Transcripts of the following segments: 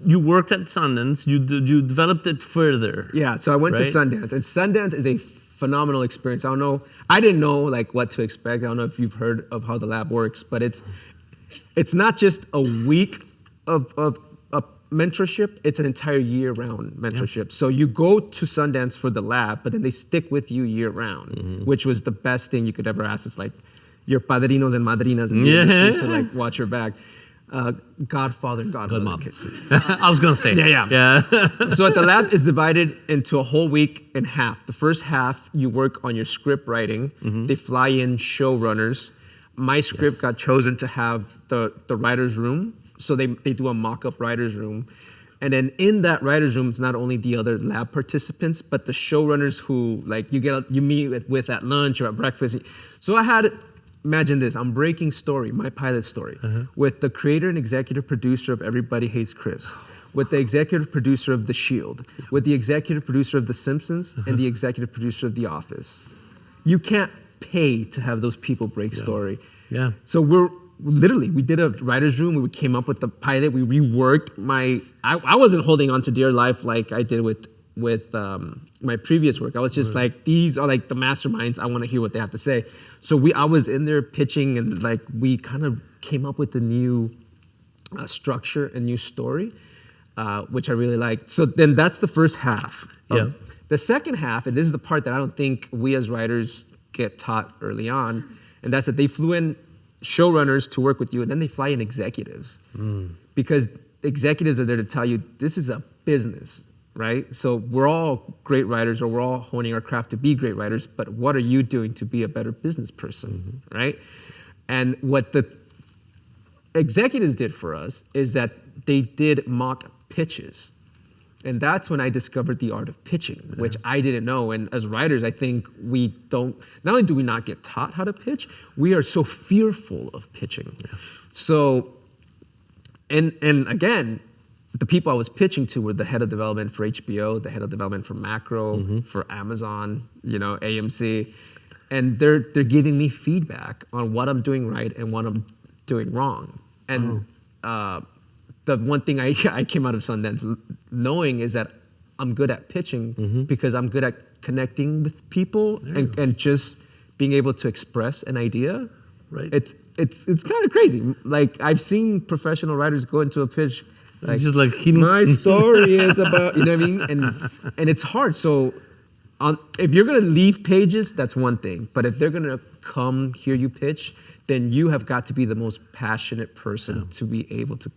you worked at Sundance. You developed it further. Yeah, so I went to Sundance, and Sundance is a phenomenal experience. I didn't know like what to expect. I don't know if you've heard of how the lab works, but it's not just a week of mentorship, it's an entire year-round mentorship. So you go to Sundance for the lab, but then they stick with you year-round, which was the best thing you could ever ask. It's like your padrinos and madrinas in the industry to like watch your back. Godfather and godmother. I was gonna say. Yeah. So at the lab is divided into a whole week in half. The first half you work on your script writing. They fly in showrunners. My script got chosen to have the writer's room. So they do a mock-up writer's room. And then in that writer's room, it's not only the other lab participants, but the showrunners who like you meet with at lunch or at breakfast. So I had, imagine this, I'm breaking story, my pilot story, with the creator and executive producer of Everybody Hates Chris, with the executive producer of The Shield, with the executive producer of The Simpsons, and the executive producer of The Office. You can't pay to have those people break story. Yeah. So we did a writer's room. We came up with the pilot. We reworked I wasn't holding on to dear life like I did with my previous work. I was just like, these are like the masterminds. I want to hear what they have to say. So I was in there pitching, and like we kind of came up with a new structure, a new story, which I really liked. So then that's the first half. The second half, and this is the part that I don't think we as writers get taught early on, and that's that they flew in showrunners to work with you, and then they fly in executives because executives are there to tell you this is a business, right? So we're all great writers, or we're all honing our craft to be great writers, but what are you doing to be a better business person, right? And what the executives did for us is that they did mock pitches. And that's when I discovered the art of pitching, which I didn't know. And as writers, I think not only do we not get taught how to pitch, we are so fearful of pitching. So, and again, the people I was pitching to were the head of development for HBO, the head of development for Macro, for Amazon, AMC. And they're giving me feedback on what I'm doing right and what I'm doing wrong. And the one thing I came out of Sundance knowing is that I'm good at pitching because I'm good at connecting with people and just being able to express an idea. Right. It's kind of crazy. Like I've seen professional writers go into a pitch like, just like my story is about, you know what I mean? And it's hard. So if you're gonna leave pages, that's one thing. But if they're gonna come hear you pitch, then you have got to be the most passionate person to be able to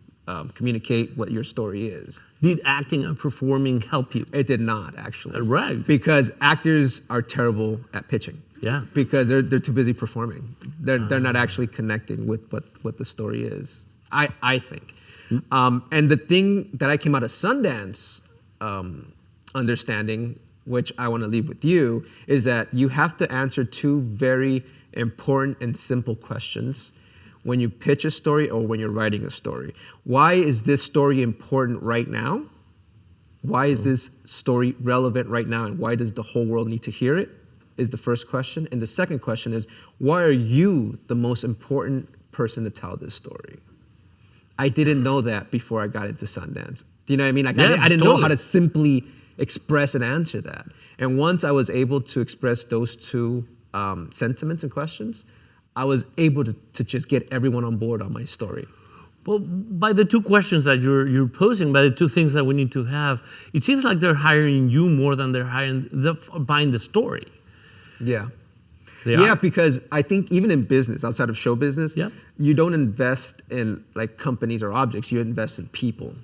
communicate what your story is. Did acting and performing help you? It did not, actually. Right. Because actors are terrible at pitching. Yeah. Because they're too busy performing. They're not actually connecting with what the story is, I think. And the thing that I came out of Sundance understanding, which I want to leave with you, is that you have to answer two very important and simple questions when you pitch a story or when you're writing a story. Why is this story important right now? Why is this story relevant right now, and why does the whole world need to hear it? Is the first question. And the second question is, why are you the most important person to tell this story? I didn't know that before I got into Sundance. Do you know what I mean? Like I didn't know how to simply express and answer that. And once I was able to express those two sentiments and questions, I was able to just get everyone on board on my story. Well, by the two questions that you're posing, by the two things that we need to have, it seems like they're hiring you more than they're buying the story. Yeah. Yeah, because I think even in business, outside of show business, you don't invest in like companies or objects, you invest in people.